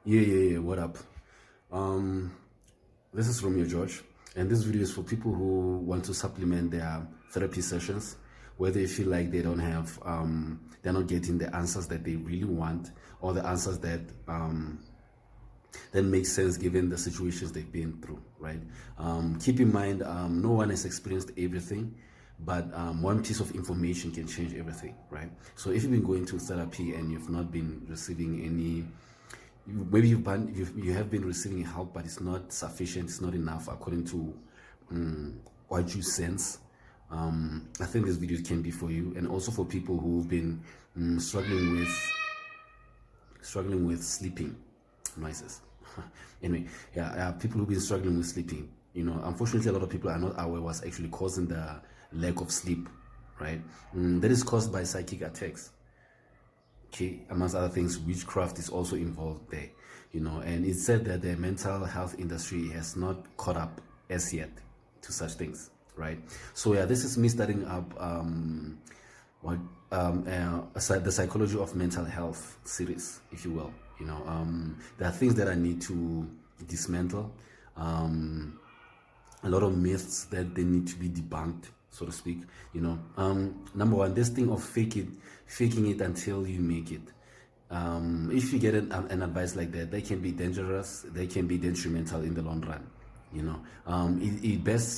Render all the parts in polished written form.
Yeah. What up? Um, this is Romeo George, and this video is for people who want to supplement their therapy sessions, where they feel like they don't have, they're not getting the answers that they really want, or the answers that that make sense given the situations they've been through. Right? Keep in mind, no one has experienced everything. But one piece of information can change everything, right? So if you've been going to therapy and you've not been receiving any, maybe you have been receiving help, but it's not sufficient, it's not enough according to what you sense. I think this video can be for you, and also for people who've been struggling with sleeping noises. Anyway, yeah, people who've been struggling with sleeping. Unfortunately, a lot of people are not aware what's actually causing the lack of sleep, right? That is caused by psychic attacks. Okay, amongst other things, witchcraft is also involved there, and it's said that the mental health industry has not caught up as yet to such things, right? So yeah, this is me starting up the psychology of mental health series, if you will. There are things that I need to dismantle, a lot of myths that they need to be debunked, so to speak. Number one, this thing of faking it until you make it. If you get an advice like that, they can be dangerous, they can be detrimental in the long run. It best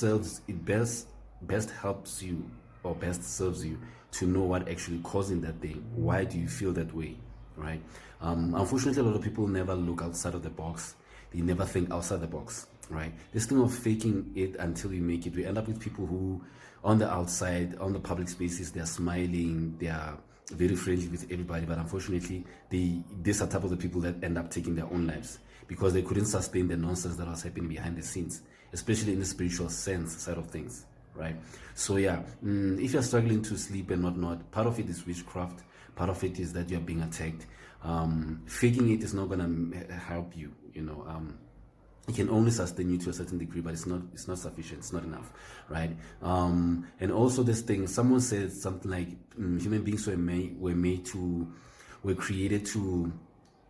helps you, or best serves you, to know what actually causing that thing. Why do you feel that way, right? Unfortunately, a lot of people never look outside of the box. They never think outside the box, right? This thing of faking it until you make it, we end up with people who, on the outside, on the public spaces, they're smiling, they are very friendly with everybody, but unfortunately, these are type of the people that end up taking their own lives because they couldn't sustain the nonsense that was happening behind the scenes, especially in the spiritual sense side of things, right? So yeah, if you're struggling to sleep and whatnot, part of it is witchcraft, part of it is that you're being attacked. Faking it is not gonna help you. It can only sustain you to a certain degree, but it's not sufficient, it's not enough, right? And also this thing, someone said something like human beings were created to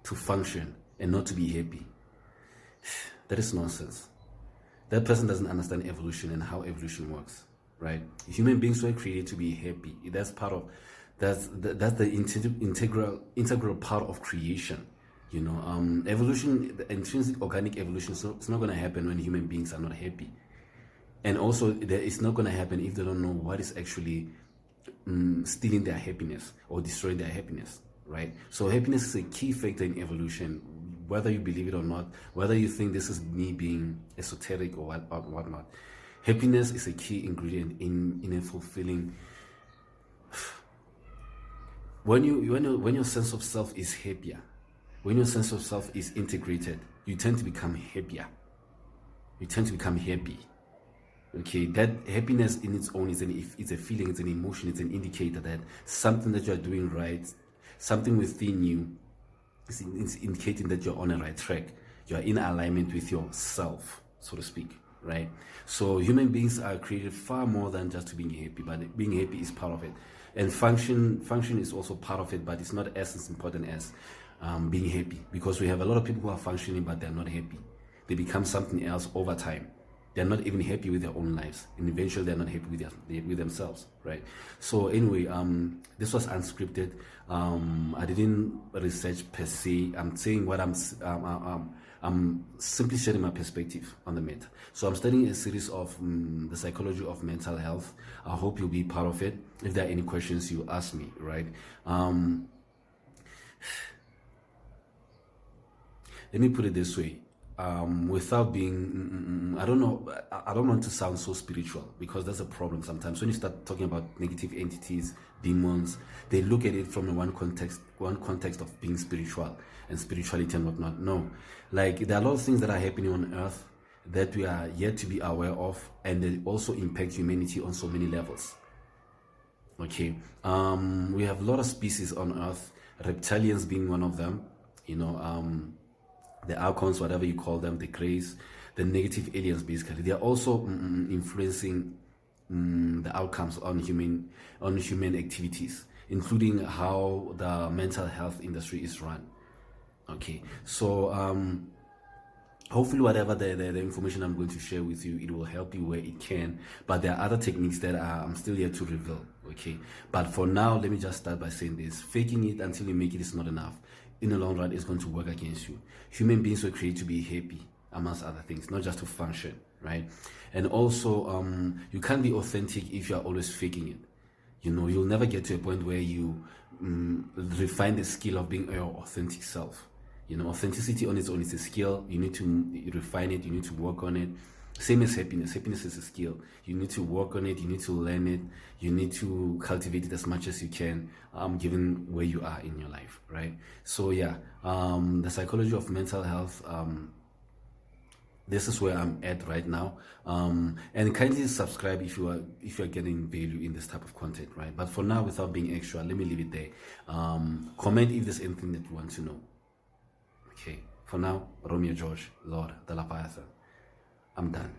function and not to be happy. That is nonsense. That person doesn't understand evolution and how evolution works, right? Human beings were created to be happy. That's the integral part of creation. Evolution, the intrinsic organic evolution, so it's not going to happen when human beings are not happy. And also, it's not going to happen if they don't know what is actually stealing their happiness or destroying their happiness, right? So happiness is a key factor in evolution, whether you believe it or not, whether you think this is me being esoteric or whatnot. Happiness is a key ingredient in a fulfilling. When your sense of self is happier, when your sense of self is integrated, you tend to become happier. You tend to become happy. Okay, that happiness in its own it's a feeling, it's an emotion, it's an indicator that something that you're doing right, something within you is indicating that you're on a right track. You're in alignment with yourself, so to speak, right? So human beings are created far more than just being happy, but being happy is part of it. And function is also part of it, but it's not as important as being happy, because we have a lot of people who are functioning but they're not happy. They become something else over time. They're not even happy with their own lives, and eventually they're not happy with themselves, right? So anyway, this was unscripted. I didn't research per se. I'm saying what I'm simply sharing my perspective on the matter. So I'm studying a series of the psychology of mental health. I hope you'll be part of it. If there are any questions, you ask me, right? Let me put it this way, without being, I don't know, I don't want to sound so spiritual, because that's a problem sometimes. When you start talking about negative entities, demons, they look at it from one context of being spiritual and spirituality and whatnot. No, like there are a lot of things that are happening on earth that we are yet to be aware of, and they also impact humanity on so many levels. Okay, we have a lot of species on earth, reptilians being one of them, the archons, whatever you call them, the greys, the negative aliens, basically. They are also influencing the outcomes on human activities, including how the mental health industry is run. Okay, so hopefully whatever the information I'm going to share with you, it will help you where it can. But there are other techniques that I'm still here to reveal. Okay, but for now, let me just start by saying this: faking it until you make it is not enough. In the long run, it's going to work against you. Human beings were created to be happy, amongst other things, not just to function, right? And also, you can't be authentic if you are always faking it. You'll never get to a point where you refine the skill of being your authentic self. Authenticity on its own is a skill. You need to refine it. You need to work on it. Same as happiness. Happiness is a skill. You need to work on it. You need to learn it. You need to cultivate it as much as you can, given where you are in your life, right? So yeah, the psychology of mental health. This is where I'm at right now, and kindly subscribe if you are getting value in this type of content, right? But for now, without being extra, let me leave it there. Comment if there's anything that you want to know. Okay, for now, Romeo George, Lord, the Leviathan. I'm done.